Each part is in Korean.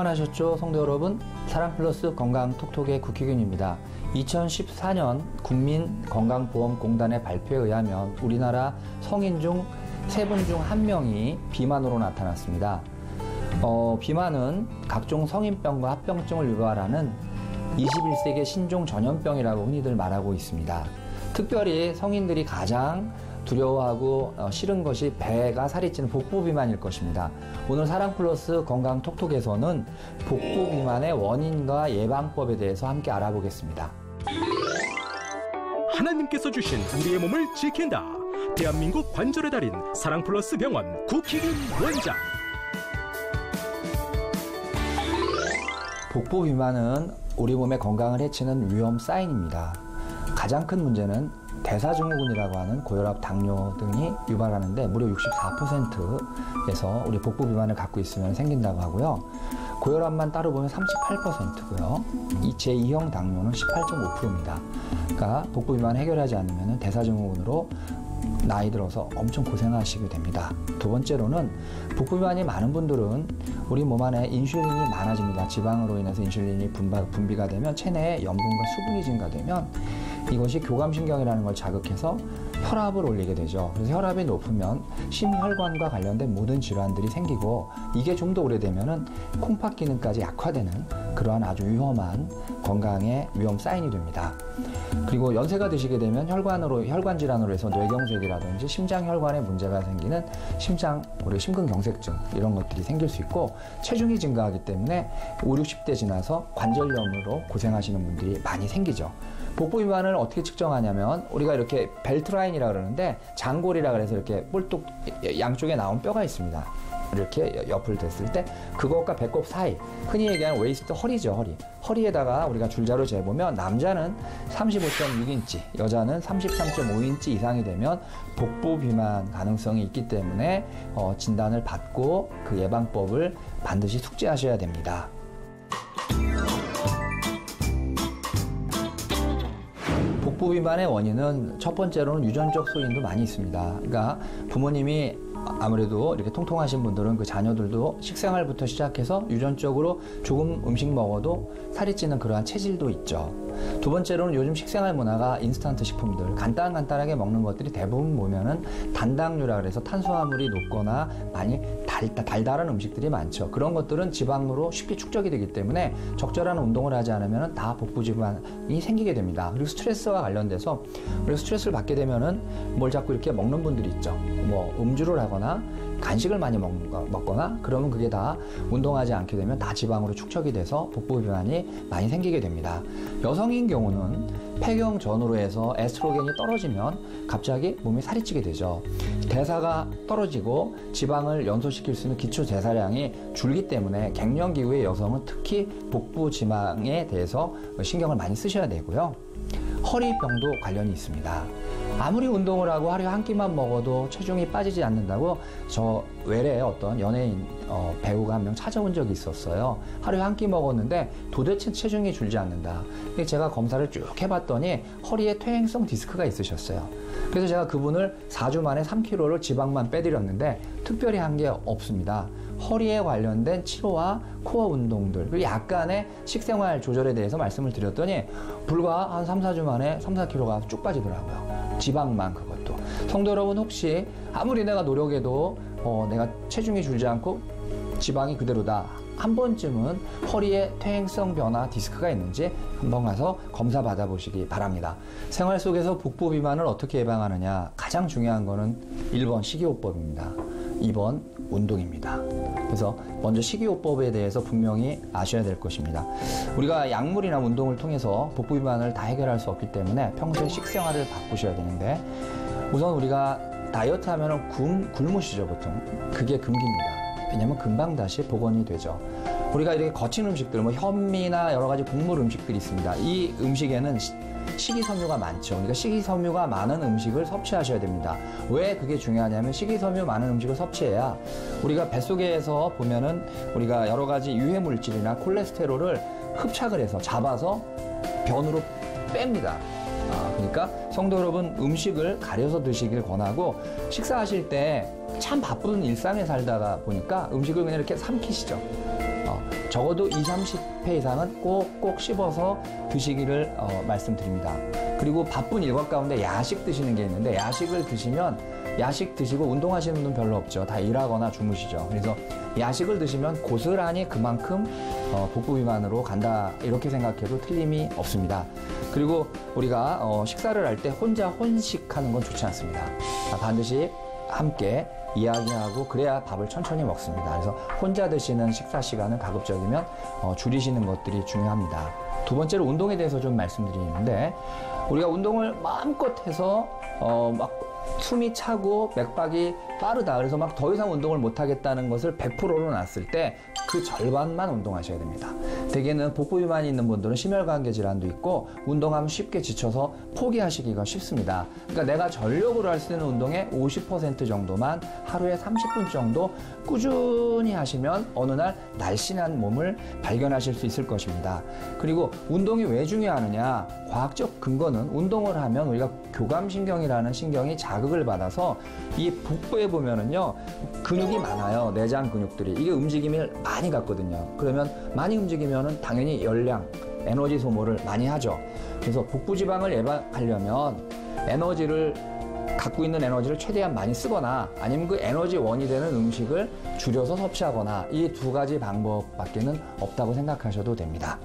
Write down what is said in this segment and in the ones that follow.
안녕하셨죠, 성도 여러분? 사랑플러스 건강톡톡의 국희균입니다. 2014년 국민건강보험공단의 발표에 의하면 우리나라 성인 중 3분 중 1명이 비만으로 나타났습니다. 비만은 각종 성인병과 합병증을 유발하는 21세기 신종 전염병이라고 흔히들 말하고 있습니다. 특별히 성인들이 가장 두려워하고 싫은 것이 배가 살이 찌는 복부 비만일 것입니다. 오늘 사랑플러스 건강톡톡에서는 복부 비만의 원인과 예방법에 대해서 함께 알아보겠습니다. 하나님께서 주신 우리의 몸을 지킨다. 대한민국 관절의 달인 사랑플러스 병원 국희균 원장. 복부 비만은 우리 몸의 건강을 해치는 위험 사인입니다. 가장 큰 문제는 대사증후군이라고 하는 고혈압, 당뇨 등이 유발하는데 무려 64%에서 우리 복부 비만을 갖고 있으면 생긴다고 하고요. 고혈압만 따로 보면 38%고요. 이 제2형 당뇨는 18.5%입니다. 그러니까 복부 비만 해결하지 않으면 대사증후군으로 나이 들어서 엄청 고생하시게 됩니다. 두 번째로는 복부 비만이 많은 분들은 우리 몸 안에 인슐린이 많아집니다. 지방으로 인해서 인슐린이 분비가 되면 체내에 염분과 수분이 증가되면 이것이 교감신경이라는 걸 자극해서 혈압을 올리게 되죠. 그래서 혈압이 높으면 심혈관과 관련된 모든 질환들이 생기고 이게 좀 더 오래되면은 콩팥 기능까지 약화되는 그러한 아주 위험한 건강의 위험 사인이 됩니다. 그리고 연세가 드시게 되면 혈관 질환으로 해서 뇌경색이라든지 심장혈관에 문제가 생기는 심근경색증 이런 것들이 생길 수 있고 체중이 증가하기 때문에 5, 60대 지나서 관절염으로 고생하시는 분들이 많이 생기죠. 복부 비만을 어떻게 측정하냐면 우리가 이렇게 벨트 라인이라고 그러는데 장골이라 그래서 이렇게 볼뚝 양쪽에 나온 뼈가 있습니다. 이렇게 옆을 댔을 때 그것과 배꼽 사이, 흔히 얘기하는 웨이스트 허리죠. 허리에다가 우리가 줄자로 재보면 남자는 35.6인치, 여자는 33.5인치 이상이 되면 복부 비만 가능성이 있기 때문에 진단을 받고 그 예방법을 반드시 숙지하셔야 됩니다. 복부 비만의 원인은 첫 번째로는 유전적 소인도 많이 있습니다. 그러니까 부모님이 아무래도 이렇게 통통하신 분들은 그 자녀들도 식생활부터 시작해서 유전적으로 조금 음식 먹어도 살이 찌는 그러한 체질도 있죠. 두 번째로는 요즘 식생활 문화가 인스턴트 식품들 간단하게 먹는 것들이 대부분 보면은 단당류라 그래서 탄수화물이 높거나 많이 달달한 음식들이 많죠. 그런 것들은 지방으로 쉽게 축적이 되기 때문에 적절한 운동을 하지 않으면 다 복부 지방이 생기게 됩니다. 그리고 스트레스와 관련돼서 그리고 스트레스를 받게 되면은 뭘 자꾸 이렇게 먹는 분들이 있죠. 뭐 음주를 하거나 간식을 많이 먹거나 그러면 그게 다 운동하지 않게 되면 다 지방으로 축적이 돼서 복부 비만이 많이 생기게 됩니다. 여성인 경우는 폐경 전후로 해서 에스트로겐이 떨어지면 갑자기 몸이 살이 찌게 되죠. 대사가 떨어지고 지방을 연소시킬 수 있는 기초 대사량이 줄기 때문에 갱년기 이후의 여성은 특히 복부 지방에 대해서 신경을 많이 쓰셔야 되고요. 허리병도 관련이 있습니다. 아무리 운동을 하고 하루에 한 끼만 먹어도 체중이 빠지지 않는다고 저 외래에 어떤 연예인 배우가 한 명 찾아온 적이 있었어요. 하루에 한 끼 먹었는데 도대체 체중이 줄지 않는다. 제가 검사를 쭉 해봤더니 허리에 퇴행성 디스크가 있으셨어요. 그래서 제가 그분을 4주 만에 3kg를 지방만 빼드렸는데 특별히 한 게 없습니다. 허리에 관련된 치료와 코어 운동들 그리고 약간의 식생활 조절에 대해서 말씀을 드렸더니 불과 한 3, 4주 만에 3, 4kg가 쭉 빠지더라고요. 지방만 그것도. 성도 여러분 혹시 아무리 내가 노력해도 내가 체중이 줄지 않고 지방이 그대로다. 한 번쯤은 허리에 퇴행성 변화 디스크가 있는지 한번 가서 검사 받아보시기 바랍니다. 생활 속에서 복부 비만을 어떻게 예방하느냐 가장 중요한 거는 1번 식이요법입니다. 2번 운동입니다. 그래서 먼저 식이요법에 대해서 분명히 아셔야 될 것입니다. 우리가 약물이나 운동을 통해서 복부 비만을 다 해결할 수 없기 때문에 평소에 식생활을 바꾸셔야 되는데 우선 우리가 다이어트 하면은 굶으시죠 보통. 그게 금기입니다. 왜냐면 금방 다시 복원이 되죠. 우리가 이렇게 거친 음식들, 뭐 현미나 여러 가지 곡물 음식들이 있습니다. 이 음식에는 식이섬유가 많죠. 그러니까 식이섬유가 많은 음식을 섭취하셔야 됩니다. 왜 그게 중요하냐면 식이섬유 많은 음식을 섭취해야 우리가 뱃속에서 보면은 우리가 여러 가지 유해 물질이나 콜레스테롤을 흡착을 해서 잡아서 변으로 뺍니다. 그러니까 성도 여러분 음식을 가려서 드시길 권하고 식사하실 때 참 바쁜 일상에 살다가 보니까 음식을 그냥 이렇게 삼키시죠. 적어도 20, 30회 이상은 꼭꼭 씹어서 드시기를 말씀드립니다. 그리고 바쁜 일과 가운데 야식 드시는 게 있는데 야식을 드시면 야식 드시고 운동하시는 분은 별로 없죠. 다 일하거나 주무시죠. 그래서 야식을 드시면 고스란히 그만큼 복부 비만으로 간다 이렇게 생각해도 틀림이 없습니다. 그리고 우리가 식사를 할 때 혼자 혼식하는 건 좋지 않습니다. 반드시 함께 이야기하고 그래야 밥을 천천히 먹습니다. 그래서 혼자 드시는 식사 시간은 가급적이면 줄이시는 것들이 중요합니다. 두 번째로 운동에 대해서 좀 말씀드리는데 우리가 운동을 마음껏 해서 막 숨이 차고 맥박이 빠르다. 그래서 막 더 이상 운동을 못 하겠다는 것을 100%로 놨을 때 그 절반만 운동하셔야 됩니다. 대개는 복부 비만이 있는 분들은 심혈관계 질환도 있고 운동하면 쉽게 지쳐서 포기하시기가 쉽습니다. 그러니까 내가 전력으로 할 수 있는 운동의 50% 정도만 하루에 30분 정도 꾸준히 하시면 어느 날 날씬한 몸을 발견하실 수 있을 것입니다. 그리고 운동이 왜 중요하느냐? 과학적 근거는 운동을 하면 우리가 교감신경이라는 신경이 자극을 받아서 이 복부에 보면은요 근육이 많아요. 내장 근육들이 이게 움직임을 많이 갖거든요. 그러면 많이 움직이면은 당연히 열량, 에너지 소모를 많이 하죠. 그래서 복부 지방을 예방하려면 에너지를 갖고 있는 에너지를 최대한 많이 쓰거나 아니면 그 에너지 원이 되는 음식을 줄여서 섭취하거나 이 두 가지 방법밖에는 없다고 생각하셔도 됩니다.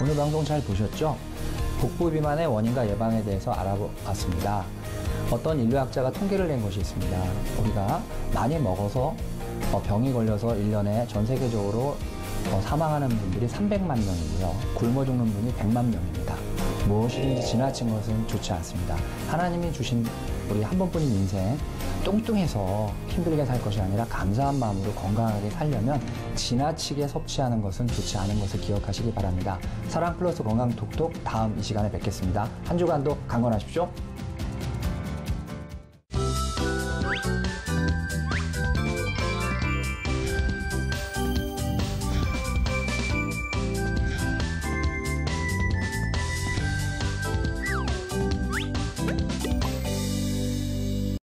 오늘 방송 잘 보셨죠? 복부 비만의 원인과 예방에 대해서 알아봤습니다. 어떤 인류학자가 통계를 낸 것이 있습니다. 우리가 많이 먹어서 병이 걸려서 1년에 전 세계적으로 사망하는 분들이 300만 명이고요. 굶어 죽는 분이 100만 명입니다. 무엇이든지 지나친 것은 좋지 않습니다. 하나님이 주신 우리 한 번뿐인 인생 뚱뚱해서 힘들게 살 것이 아니라 감사한 마음으로 건강하게 살려면 지나치게 섭취하는 것은 좋지 않은 것을 기억하시기 바랍니다. 사랑 플러스 건강 톡톡 다음 이 시간에 뵙겠습니다. 한 주간도 강건하십시오.